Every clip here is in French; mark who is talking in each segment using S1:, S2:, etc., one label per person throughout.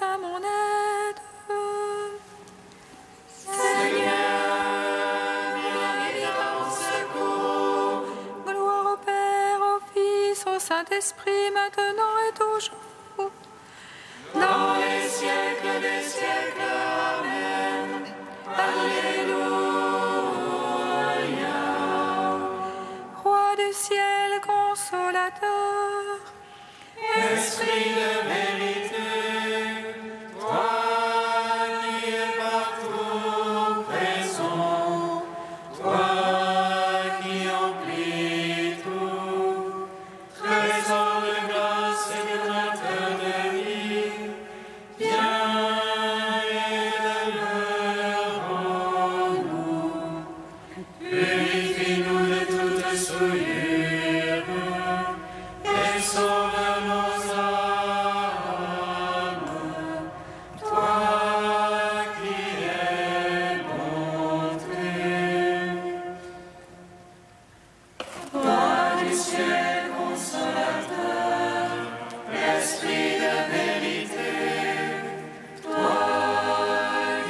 S1: à mon aide.
S2: Seigneur, viens vite à mon secours.
S1: Gloire au Père, au Fils, au Saint-Esprit, maintenant et toujours.
S2: Dans les siècles des siècles, Amen. Alléluia.
S1: Roi du ciel, consolateur,
S2: Esprit de vérité, toi qui es partout présent, toi qui emplis tout, trésor de grâce et donateur de vie, viens et demeure en nous. Purifie-nous de toute souillure et sauve nos âmes. Toi qui es bonté. Roi du ciel consolateur, Esprit de vérité, toi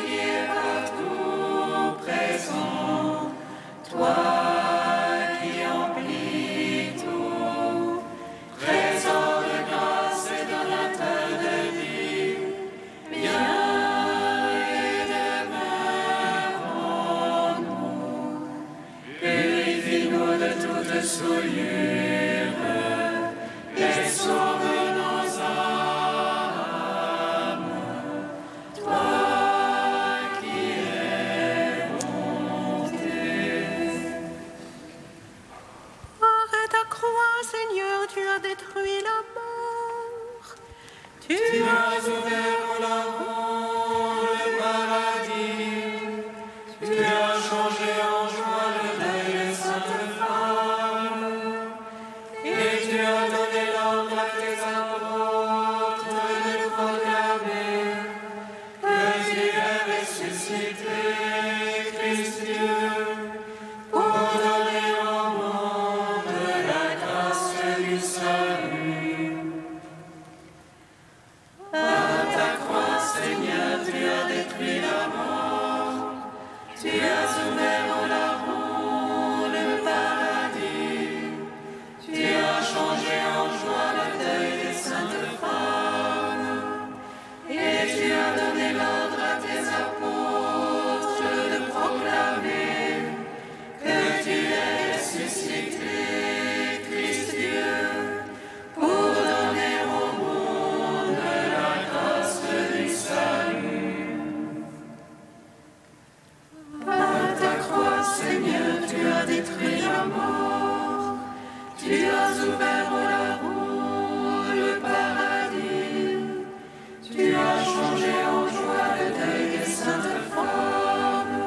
S2: qui es partout présent, toi qui emplis tout, trésor de grâce et donateur de vie, viens et demeure en nous. Purifie-nous de toute souillure et sauve nos âmes. Toi qui es bonté.
S1: arrête ta croix, Seigneur, tu as détruit la mort. Tu
S2: Tu as ouvert la roue, le paradis. Tu as changé en joie le deuil des saintes femmes. Et tu as donné l'ordre à tes apôtres de proclamer que tu es ressuscité, Christ Dieu, pour donner au monde la grâce du salut. Par ta croix, Seigneur, tu as détruit la mort. Tu as ouvert la roue, le paradis. Tu as changé en joie le deuil des saintes femmes. Et tu as donné l'ordre à tes apôtres de proclamer que tu es ressuscité, Christ Dieu, pour donner au monde la grâce du salut. Par ta croix, Seigneur, tu as détruit la mort. Tu as ouvert la roue, le paradis. Tu as changé en joie le deuil des saintes femmes.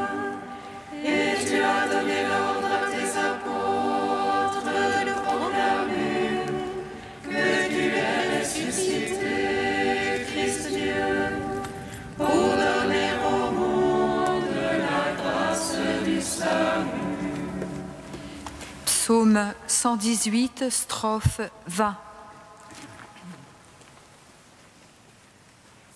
S2: Et tu as donné l'ordre à tes apôtres de proclamer que tu es ressuscité, Christ Dieu, pour donner au monde la grâce du salut.
S1: Psaume 118, strophe 20.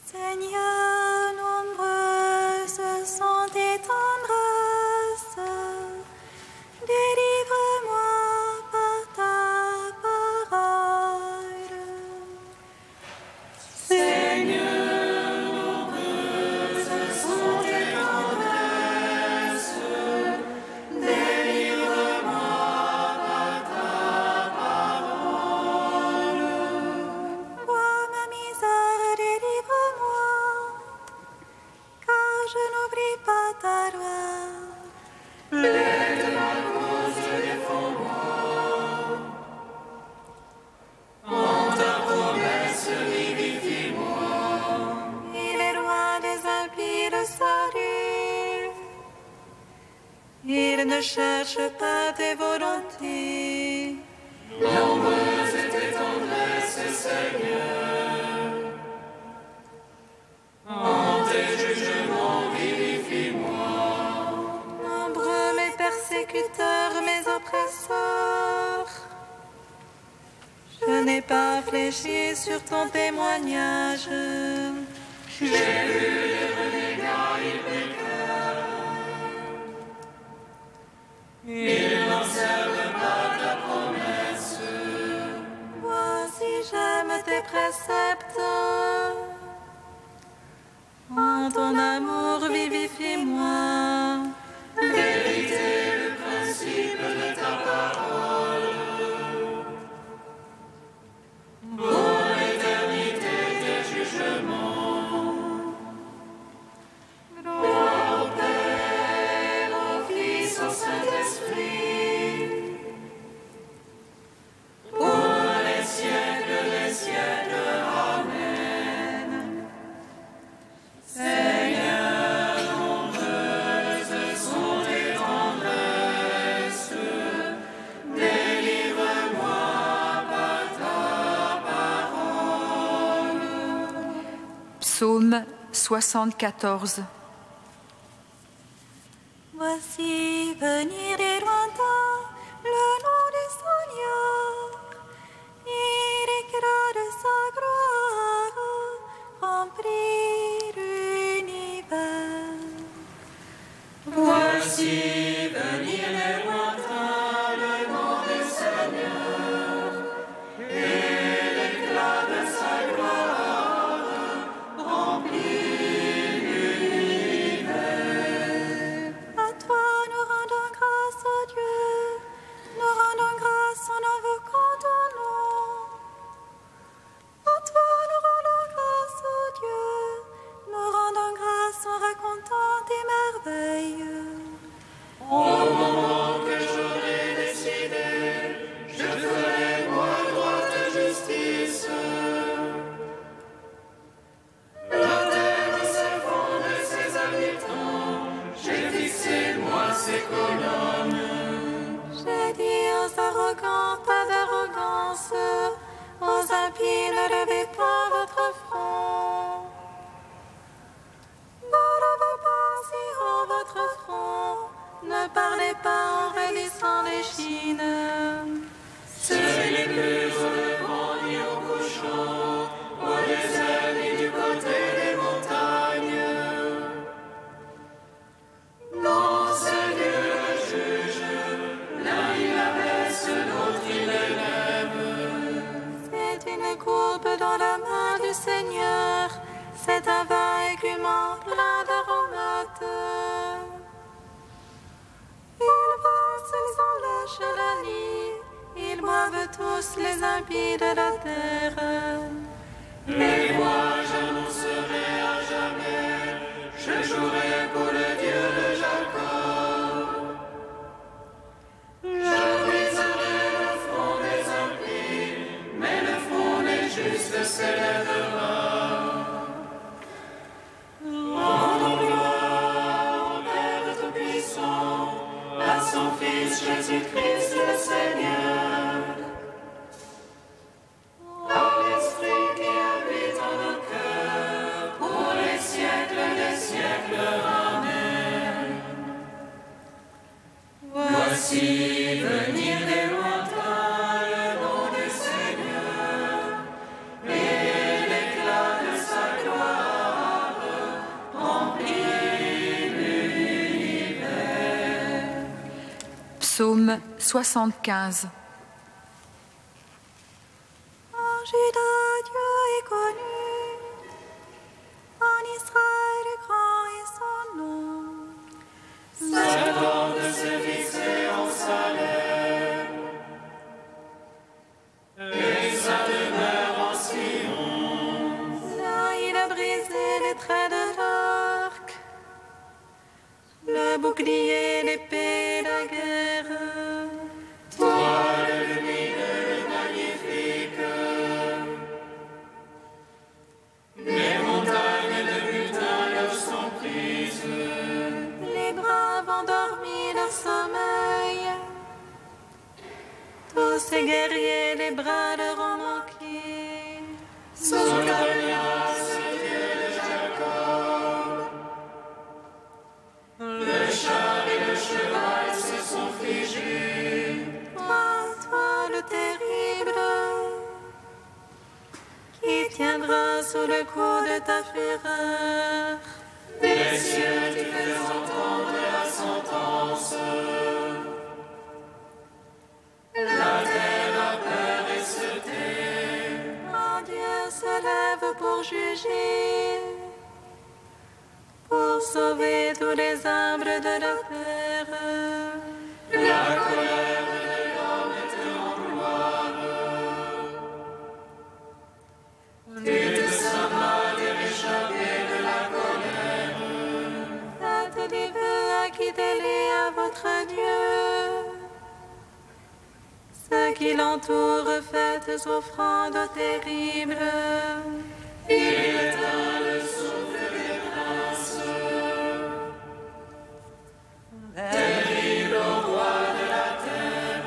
S3: Seigneur, nombreuses sont tes tendresses, délivre-moi par ta parole.
S2: Seigneur, nombreuses sont tes tendresses, délivre-moi par ta parole.
S3: Vois ma misère, délivre-moi, car je n'oublie pas ta loi.
S2: Plaide ma cause, défends-moi. En ta promesse, vivifie-moi.
S3: Il est loin des impies le salut. Il ne cherche pas tes volontés.
S2: Nombreuses est tes tendresses, Seigneur. En tes jugements, vivifie-moi.
S3: Nombreux mes persécuteurs, mes oppresseurs. Je n'ai pas fléchi sur ton témoignage.
S2: Ils n'observent pas ta promesse.
S3: Voici, j'aime tes préceptes. En ton amour, vivifie-moi.
S2: Vérité, le principe de ta parole. Pour l'éternité, tes jugements.
S3: Gloire au Père, au Fils, au Saint-Esprit.
S2: Pour les siècles des siècles. Amen. Seigneur, nombreuses sont tes tendresses. Délivre-moi par ta parole.
S4: Psaume 74.
S3: Voici venir des lointains le nom du Seigneur, et l'éclat de sa gloire remplit l'univers.
S2: Voici venir les lointains le nom du Seigneur et l'éclat de sa gloire remplit l'univers.
S3: À toi nous rendons grâce, ô Dieu, nous rendons grâce en invoquant ton nom. À toi nous rendons grâce, ô Dieu, nous rendons grâce en racontant tes merveilles.
S2: Au moment que j'aurai décidé, je ferai moi droite justice. La terre s'effondre de ses habitants, j'ai fixé moi ses colonnes.
S3: J'ai dit aux arrogants, pas d'arrogance, aux impies, ne levez pas votre front. Ne levez pas si haut votre front, ne parlez pas en raidissant l'échine.
S2: Ceux les plus au levant ni au couchant, au désert ni du côté des montagnes. Non, c'est Dieu le juge, l'un il abaisse, l'autre il élève.
S3: C'est une courbe dans la main du Seigneur, c'est un vin écumant plein d'aromates. Ils versent, ils en lâchent la lie, ils boivent tous les impies de la terre.
S2: Mais moi j'annoncerai à jamais, je jouerai pour le Dieu de Jacob. Je briserai le front des impies, mais le front des justes s'élèvera. Rendons gloire au Père Tout-Puissant, à son Fils Jésus-Christ le Seigneur. À l'Esprit qui habite en nos cœurs, pour les siècles des siècles. Amen. Voici venir des lointains le nom du Seigneur et l'éclat de sa gloire remplit l'univers.
S4: Psaume 75.
S3: En Juda, Dieu est connu, en Israël, grand est son nom.
S2: Sa bande s'est fixée en Salem et sa demeure en Sion.
S3: Là, il a brisé les traits de l'arc, le bouclier, l'épée, la guerre.
S2: Toi, le lumineux, le magnifique, les montagnes de butin leur sont prises.
S3: Les braves endormis leur sommeil, tous ces guerriers, les bras leur ont manqué.
S2: Socarias, Dieu de Jacob, le char et le cheval se sont figés.
S3: Toi, toi le terrible, qui tiendras sous le coup de ta fureur.
S2: Des cieux, tu fais entendre la sentence. La terre a peur et se tait.
S3: Quand Dieu se lève pour juger, pour sauver tous les arbres de la terre.
S2: La colère de l'homme est en gloire. Tu te sauveras de l'échappée de la colère.
S3: Faites des vœux, acquittez-les à votre Dieu. Ceux qui l'entourent, faites offrandes terribles.
S2: Il éteint le souffle des princes. Terrible au roi de la terre.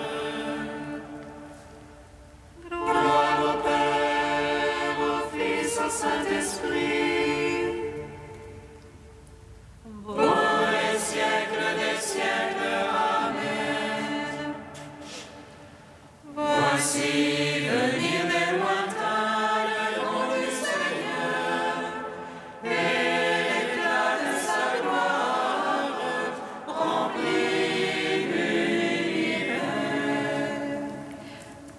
S2: Gloire au Père, au Fils, au Saint-Esprit. Pour les siècles des siècles. Amen. Voici venir des lointains le nom du Seigneur, et l'éclat de sa gloire remplit l'univers.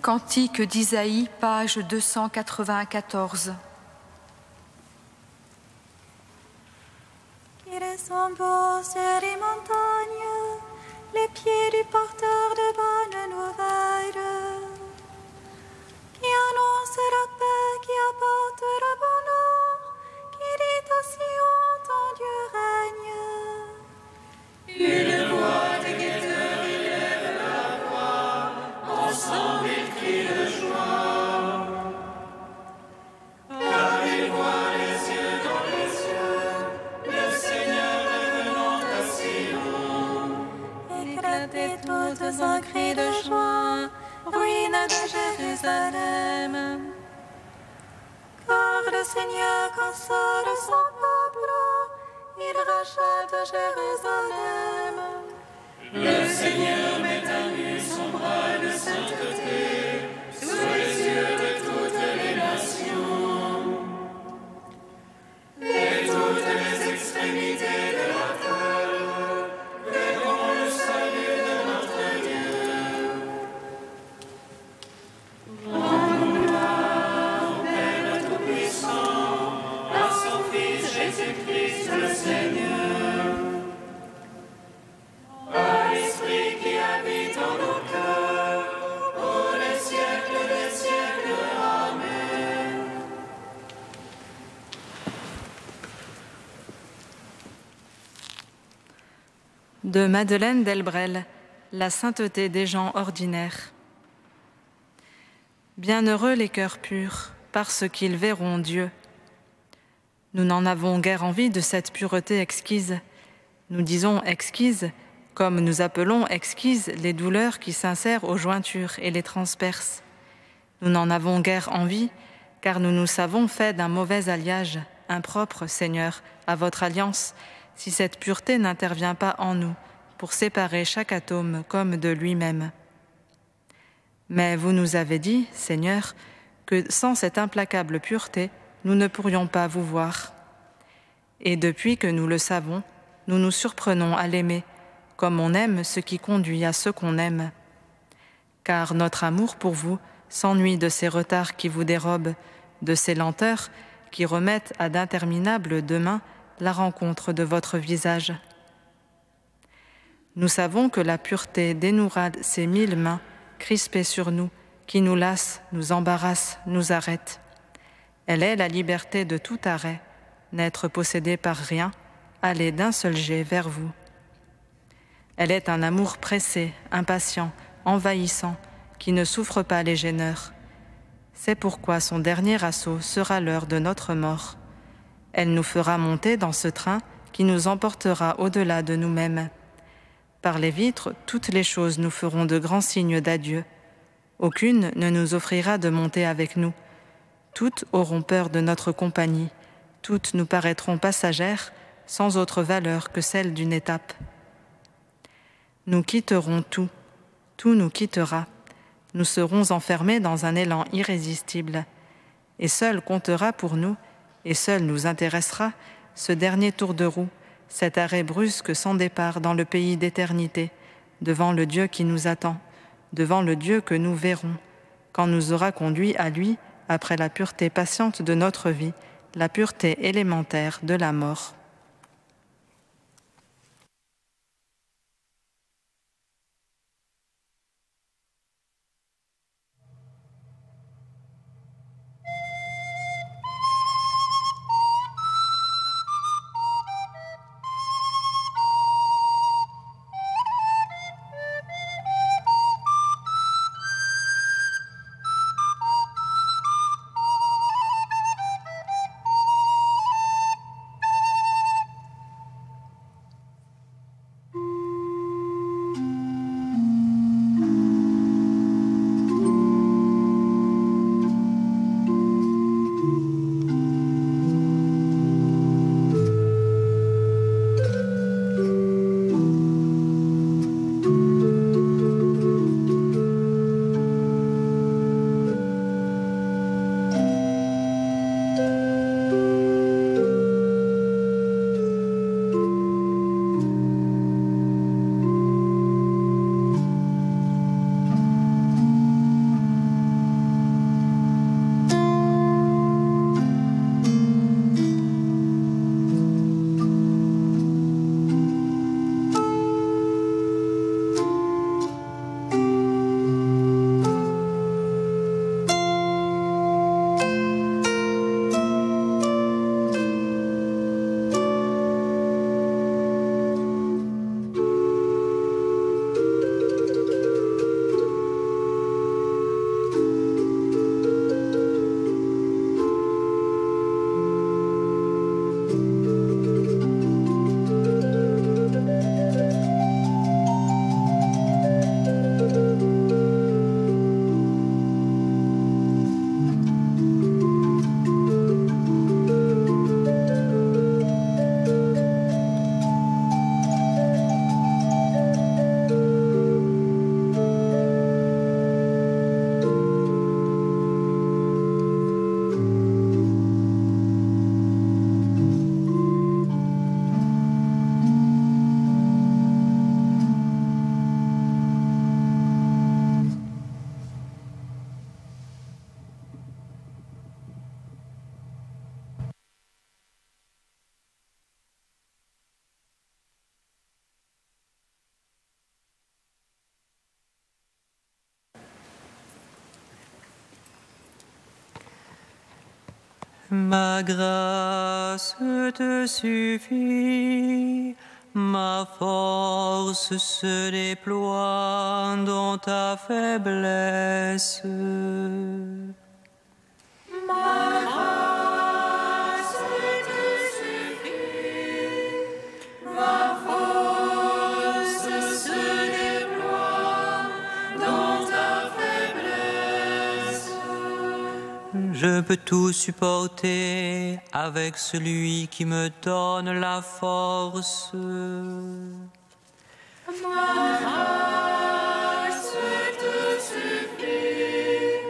S4: Cantique d'Isaïe, page 294.
S3: Ils sont beaux sur les montagnes, les pieds du porteur de bonnes nouvelles, qui annonce la paix, qui apporte le bonheur, qui dit à Sion, ton Dieu règne.
S2: Une voix des guetteurs élève la voix, ensemble ils crient de joie. Car ils voient les yeux dans les yeux, le Seigneur revenant à Sion.
S3: Éclatez toutes en cris de joie, ruines de Jérusalem. Car le Seigneur console son peuple, il rachète Jérusalem.
S2: Le Seigneur met à nu son bras de sainteté sous les yeux de toutes les nations. Et toutes les extrémités de la terre verront le salut de notre Dieu. Rendons gloire au Père Tout-Puissant, à son Fils Jésus-Christ le Seigneur. À l'Esprit qui habite en nos cœurs, pour les siècles des siècles. Amen.
S5: De Madeleine Delbrel, la sainteté des gens ordinaires. Bienheureux les cœurs purs, parce qu'ils verront Dieu. Nous n'en avons guère envie de cette pureté exquise. Nous disons exquise, comme nous appelons exquises les douleurs qui s'insèrent aux jointures et les transpercent. Nous n'en avons guère envie, car nous nous savons faits d'un mauvais alliage, impropre, Seigneur, à votre alliance, si cette pureté n'intervient pas en nous, pour séparer chaque atome comme de lui-même. Mais vous nous avez dit, Seigneur, que sans cette implacable pureté, nous ne pourrions pas vous voir. Et depuis que nous le savons, nous nous surprenons à l'aimer, comme on aime ce qui conduit à ce qu'on aime. Car notre amour pour vous s'ennuie de ces retards qui vous dérobent, de ces lenteurs qui remettent à d'interminables demain la rencontre de votre visage. Nous savons que la pureté dénouera ces 1000 mains crispées sur nous, qui nous lassent, nous embarrassent, nous arrêtent. Elle est la liberté de tout arrêt, n'être possédé par rien, aller d'un seul jet vers vous. Elle est un amour pressé, impatient, envahissant, qui ne souffre pas les gêneurs. C'est pourquoi son dernier assaut sera l'heure de notre mort. Elle nous fera monter dans ce train qui nous emportera au-delà de nous-mêmes. Par les vitres, toutes les choses nous feront de grands signes d'adieu. Aucune ne nous offrira de monter avec nous. Toutes auront peur de notre compagnie. Toutes nous paraîtront passagères, sans autre valeur que celle d'une étape. Nous quitterons tout. Tout nous quittera. Nous serons enfermés dans un élan irrésistible. et seul comptera pour nous, et seul nous intéressera ce dernier tour de roue, cet arrêt brusque sans départ dans le pays d'éternité, devant le Dieu qui nous attend, devant le Dieu que nous verrons, quand nous aura conduits à lui après la pureté patiente de notre vie, la pureté élémentaire de la mort.
S2: Ma grâce te suffit, ma force se déploie dans ta faiblesse.
S1: Ma grâce te suffit, ma force se déploie dans ta faiblesse.
S2: Je peux tout supporter avec celui qui me donne la force.
S1: Ma grâce te suffit,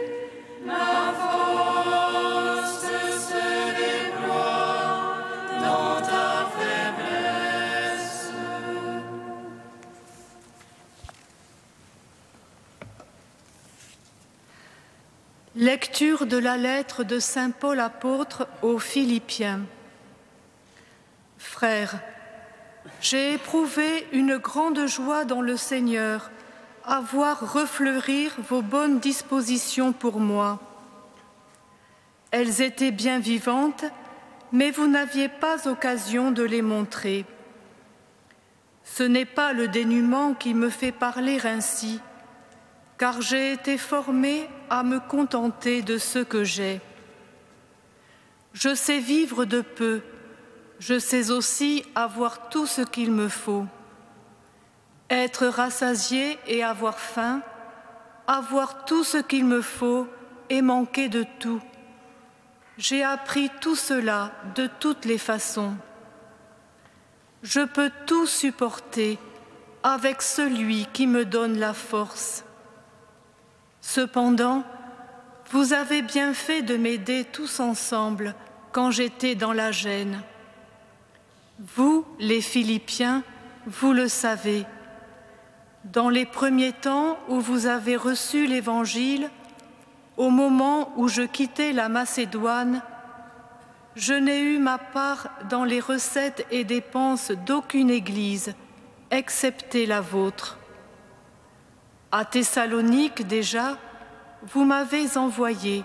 S1: ma force se déploie dans ta faiblesse.
S6: Lecture de la lettre de saint Paul apôtre aux Philippiens. Frères, j'ai éprouvé une grande joie dans le Seigneur à voir refleurir vos bonnes dispositions pour moi. Elles étaient bien vivantes, mais vous n'aviez pas occasion de les montrer. Ce n'est pas le dénuement qui me fait parler ainsi, car j'ai été formé à me contenter de ce que j'ai. Je sais vivre de peu, je sais aussi avoir tout ce qu'il me faut. Être rassasié et avoir faim, avoir tout ce qu'il me faut et manquer de tout. J'ai appris tout cela de toutes les façons. Je peux tout supporter avec celui qui me donne la force. Cependant, vous avez bien fait de m'aider tous ensemble quand j'étais dans la gêne. Vous, les Philippiens, vous le savez. Dans les premiers temps où vous avez reçu l'Évangile, au moment où je quittais la Macédoine, je n'ai eu ma part dans les recettes et dépenses d'aucune église, excepté la vôtre. À Thessalonique déjà, vous m'avez envoyé,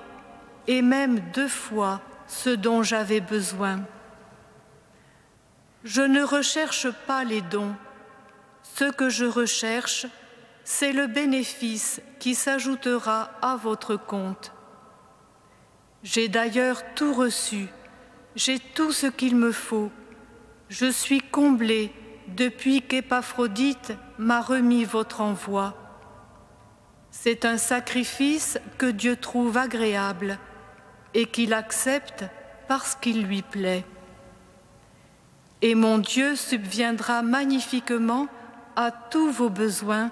S6: et même 2 fois, ce dont j'avais besoin. Je ne recherche pas les dons. Ce que je recherche, c'est le bénéfice qui s'ajoutera à votre compte. J'ai d'ailleurs tout reçu, j'ai tout ce qu'il me faut. Je suis comblée depuis qu'Épaphrodite m'a remis votre envoi. C'est un sacrifice que Dieu trouve agréable et qu'il accepte parce qu'il lui plaît. Et mon Dieu subviendra magnifiquement à tous vos besoins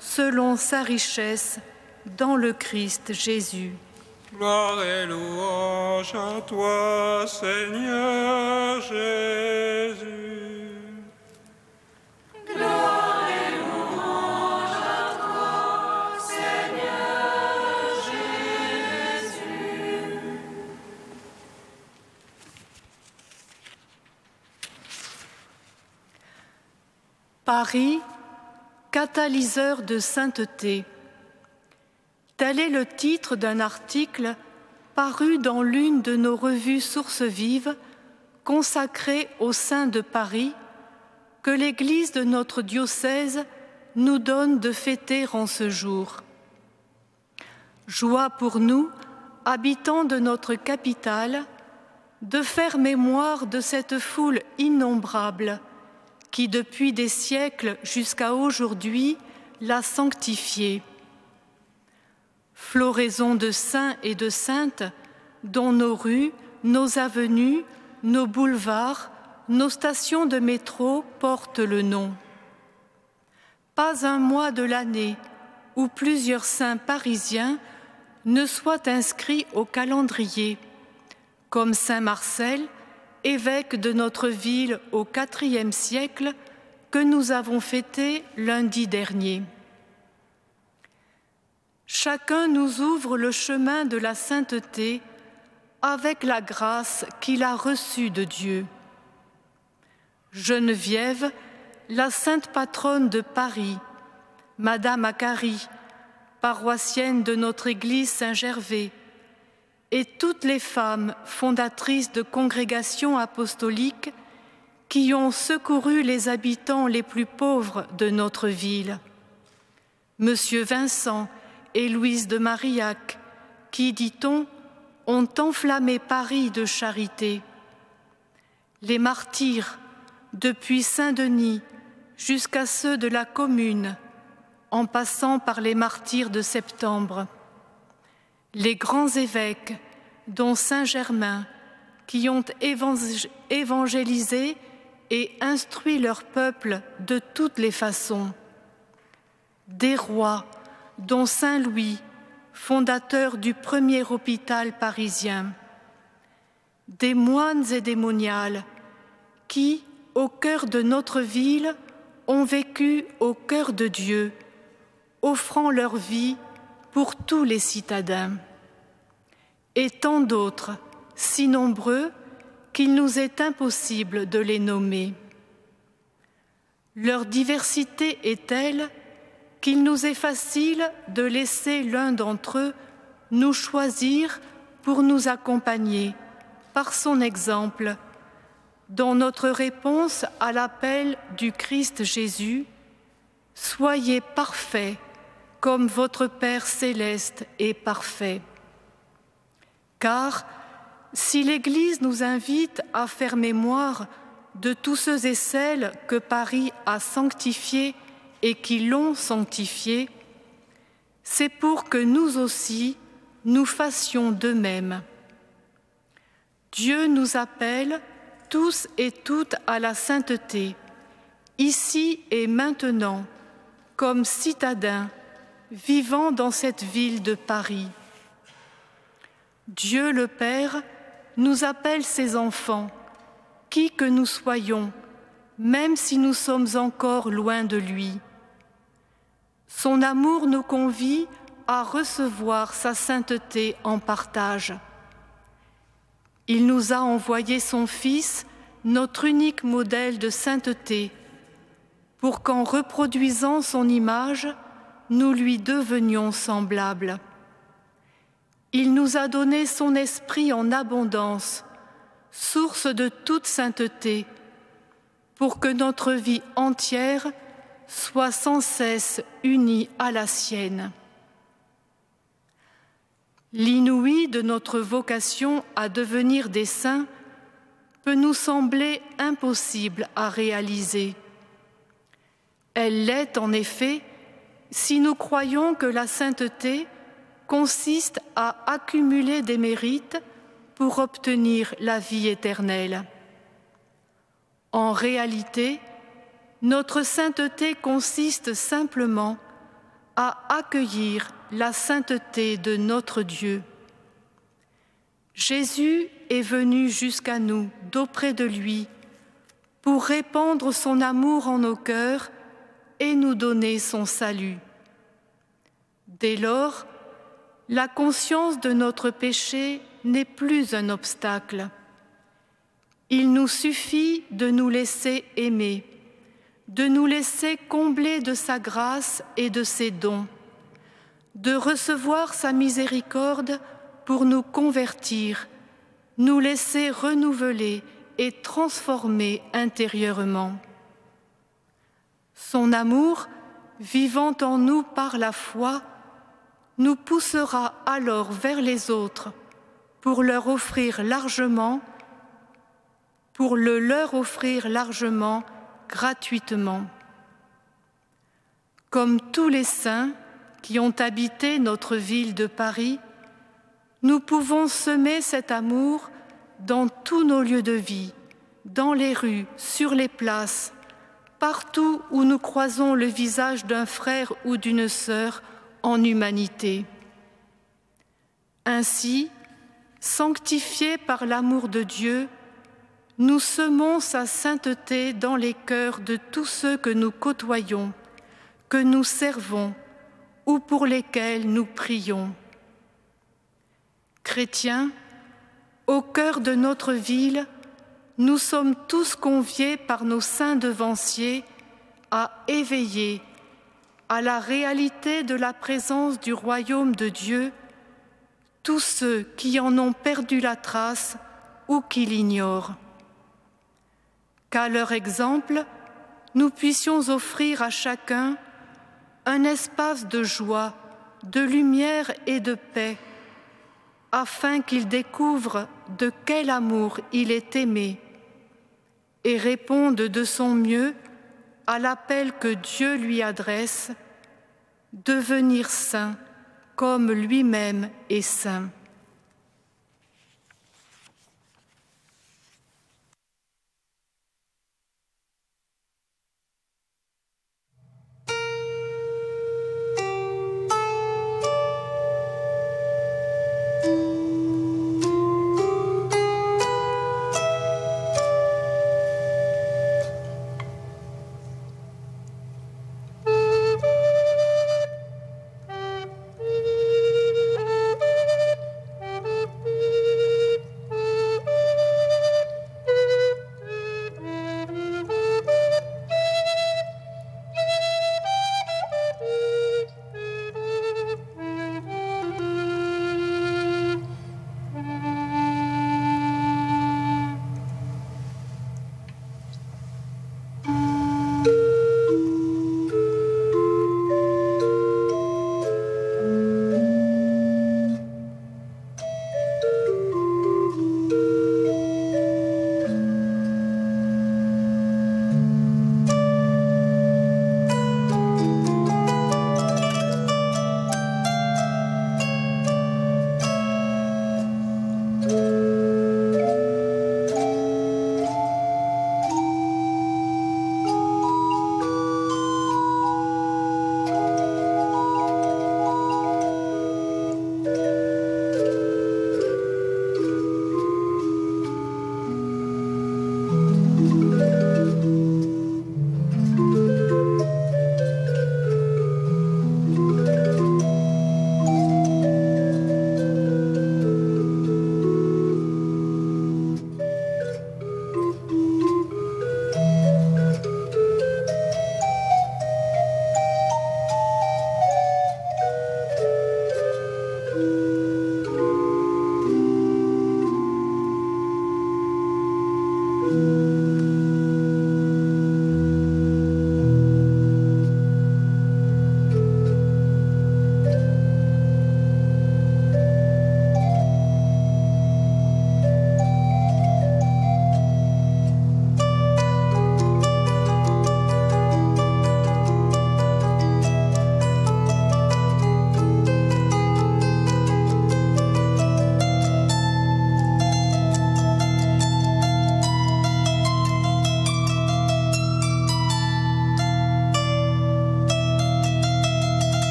S6: selon sa richesse dans le Christ Jésus.
S2: Gloire et louange à toi, Seigneur Jésus.
S3: Gloire et louange à toi, Seigneur Jésus.
S6: Paris, catalyseur de sainteté. Tel est le titre d'un article paru dans l'une de nos revues Sources Vives, consacrée au saint de Paris, que l'Église de notre diocèse nous donne de fêter en ce jour. Joie pour nous, habitants de notre capitale, de faire mémoire de cette foule innombrable qui, depuis des siècles jusqu'à aujourd'hui, l'a sanctifiée. Floraison de saints et de saintes, dont nos rues, nos avenues, nos boulevards, nos stations de métro portent le nom. Pas un mois de l'année où plusieurs saints parisiens ne soient inscrits au calendrier, comme saint Marcel, évêque de notre ville au IVe siècle, que nous avons fêté lundi dernier. Chacun nous ouvre le chemin de la sainteté avec la grâce qu'il a reçue de Dieu. Geneviève, la sainte patronne de Paris, Madame Acari, paroissienne de notre église Saint-Gervais, et toutes les femmes fondatrices de congrégations apostoliques qui ont secouru les habitants les plus pauvres de notre ville. Monsieur Vincent et Louise de Marillac, qui, dit-on, ont enflammé Paris de charité. Les martyrs, depuis Saint-Denis jusqu'à ceux de la Commune, en passant par les martyrs de septembre. Les grands évêques, dont Saint-Germain, qui ont évangélisé et instruit leur peuple de toutes les façons. Des rois, dont Saint-Louis, fondateur du premier hôpital parisien. Des moines et des moniales qui, au cœur de notre ville, ont vécu au cœur de Dieu, offrant leur vie pour tous les citadins. Et tant d'autres, si nombreux qu'il nous est impossible de les nommer. Leur diversité est telle qu'il nous est facile de laisser l'un d'entre eux nous choisir pour nous accompagner par son exemple dans notre réponse à l'appel du Christ Jésus « Soyez parfaits comme votre Père céleste est parfait ». Car si l'Église nous invite à faire mémoire de tous ceux et celles que Paris a sanctifiés et qui l'ont sanctifié, c'est pour que nous aussi, nous fassions de même. Dieu nous appelle tous et toutes à la sainteté, ici et maintenant, comme citadins vivant dans cette ville de Paris. Dieu le Père nous appelle ses enfants, qui que nous soyons, même si nous sommes encore loin de lui. Son amour nous convie à recevoir sa sainteté en partage. Il nous a envoyé son Fils, notre unique modèle de sainteté, pour qu'en reproduisant son image, nous lui devenions semblables. Il nous a donné son esprit en abondance, source de toute sainteté, pour que notre vie entière soit sans cesse unie à la sienne. L'inouï de notre vocation à devenir des saints peut nous sembler impossible à réaliser. Elle l'est en effet si nous croyons que la sainteté consiste à accumuler des mérites pour obtenir la vie éternelle. En réalité, notre sainteté consiste simplement à accueillir la sainteté de notre Dieu. Jésus est venu jusqu'à nous, d'auprès de lui, pour répandre son amour en nos cœurs et nous donner son salut. Dès lors, la conscience de notre péché n'est plus un obstacle. Il nous suffit de nous laisser aimer, de nous laisser combler de sa grâce et de ses dons, de recevoir sa miséricorde pour nous convertir, nous laisser renouveler et transformer intérieurement. Son amour, vivant en nous par la foi, nous poussera alors vers les autres pour leur offrir largement, gratuitement. Comme tous les saints qui ont habité notre ville de Paris, nous pouvons semer cet amour dans tous nos lieux de vie, dans les rues, sur les places, partout où nous croisons le visage d'un frère ou d'une sœur en humanité. Ainsi, sanctifiés par l'amour de Dieu, nous semons sa sainteté dans les cœurs de tous ceux que nous côtoyons, que nous servons ou pour lesquels nous prions. Chrétiens, au cœur de notre ville, nous sommes tous conviés par nos saints devanciers à éveiller à la réalité de la présence du royaume de Dieu tous ceux qui en ont perdu la trace ou qui l'ignorent. Qu'à leur exemple, nous puissions offrir à chacun un espace de joie, de lumière et de paix, afin qu'il découvre de quel amour il est aimé et réponde de son mieux à l'appel que Dieu lui adresse, devenir saint comme lui-même est saint.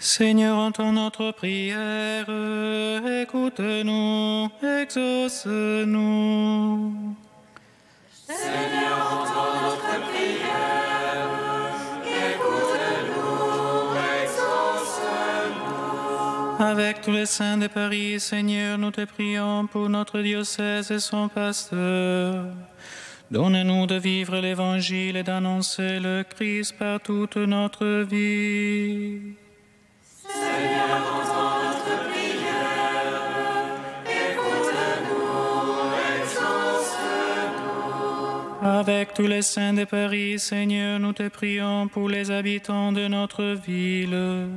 S7: Seigneur, entends notre prière, écoute-nous, exauce-nous.
S2: Seigneur, entends notre prière, écoute-nous, exauce-nous.
S7: Avec tous les saints de Paris, Seigneur, nous te prions pour notre diocèse et son pasteur. Donne-nous de vivre l'Évangile et d'annoncer le Christ par toute notre vie.
S2: Seigneur, entends notre prière, écoute-nous, exauce-nous.
S7: Avec tous les saints de Paris, Seigneur, nous te prions pour les habitants de notre ville,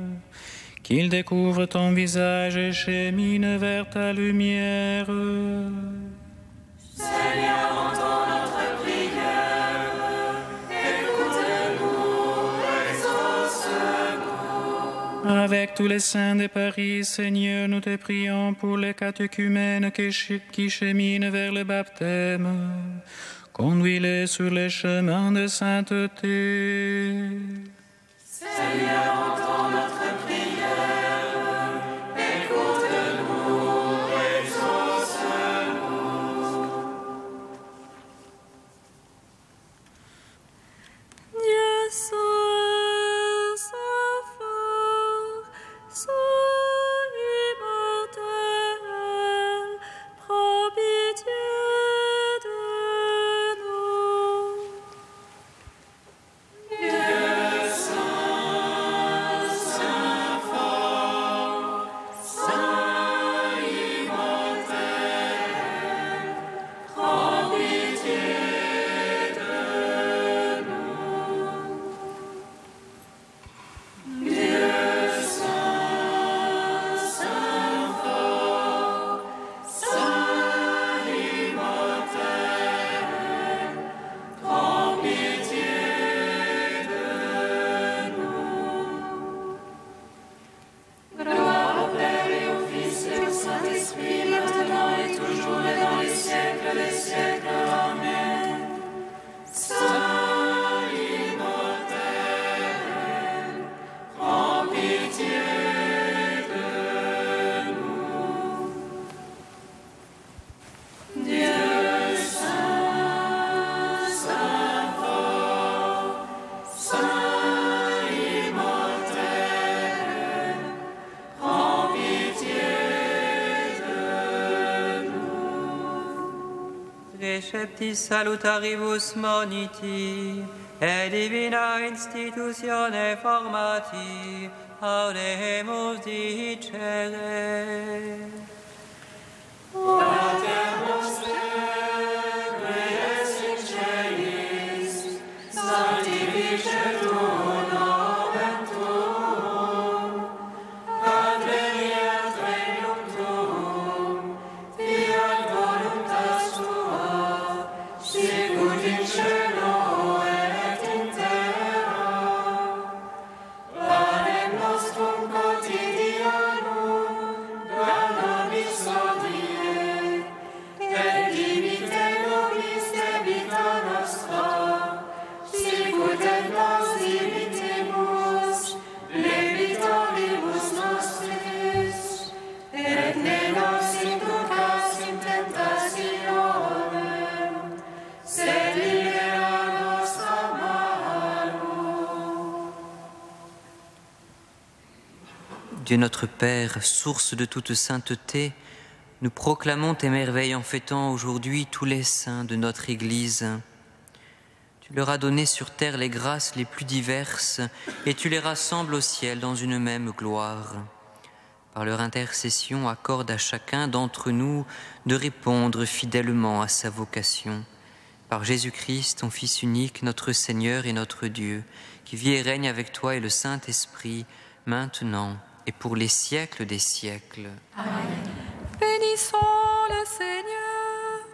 S7: qu'ils découvrent ton visage et cheminent vers ta lumière.
S2: Seigneur, entends notre prière, écoute-nous, exauce-nous.
S7: Avec tous les saints de Paris, Seigneur, nous te prions pour les catéchumènes qui cheminent vers le baptême. Conduis-les sur les chemins de sainteté.
S2: Seigneur, entends notre prière, écoute-nous, exauce-nous.
S3: Dieu saint, saint fort, saint immortel, prends pitié de nous.
S2: Dieu saint, saint fort, saint immortel, prends pitié de nous. Dieu saint, saint fort, saint immortel, prends pitié de nous. Gloire au Père et au Fils et au Saint-Esprit, maintenant et toujours et dans les siècles des siècles. Amen. Saint immortel, prends pitié de nous. Dieu saint, saint fort, saint immortel, prends pitié de nous.
S8: Receptis salutaribus moniti, et divina institutione formati, audemus dicere.
S2: Pater noster, qui es in celis, sanctificetur nomen tuum, adveniat regnum tuum, fiat voluntas tua, sicut in cielo et in terra. Panem nostrum quotidianum da nobis hodie, et dimite nobis debita nostra, sicut et nos dimittimus debitoribus nostris, et ne nos inducas in tentationem, sed libera nos a malo.
S8: Dieu notre Père, source de toute sainteté, nous proclamons tes merveilles en fêtant aujourd'hui tous les saints de notre Église. Tu leur as donné sur terre les grâces les plus diverses et tu les rassembles au ciel dans une même gloire. Par leur intercession, accorde à chacun d'entre nous de répondre fidèlement à sa vocation. Par Jésus-Christ, ton Fils unique, notre Seigneur et notre Dieu, qui vit et règne avec toi et le Saint-Esprit, maintenant et pour les siècles des siècles.
S4: Bénissons le Seigneur.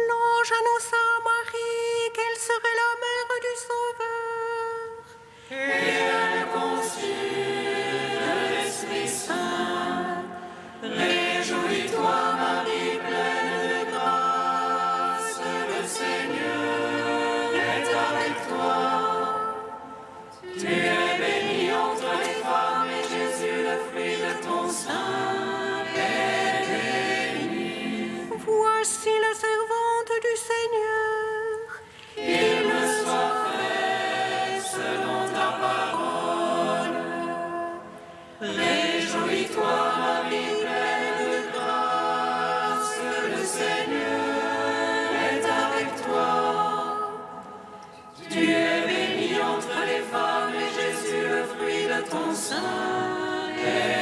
S1: L'ange annonça à Marie qu'elle serait la mère du Sauveur.
S2: Et elle conçut de l'Esprit Saint. Réjouis-toi, Marie, pleine de grâce. saint et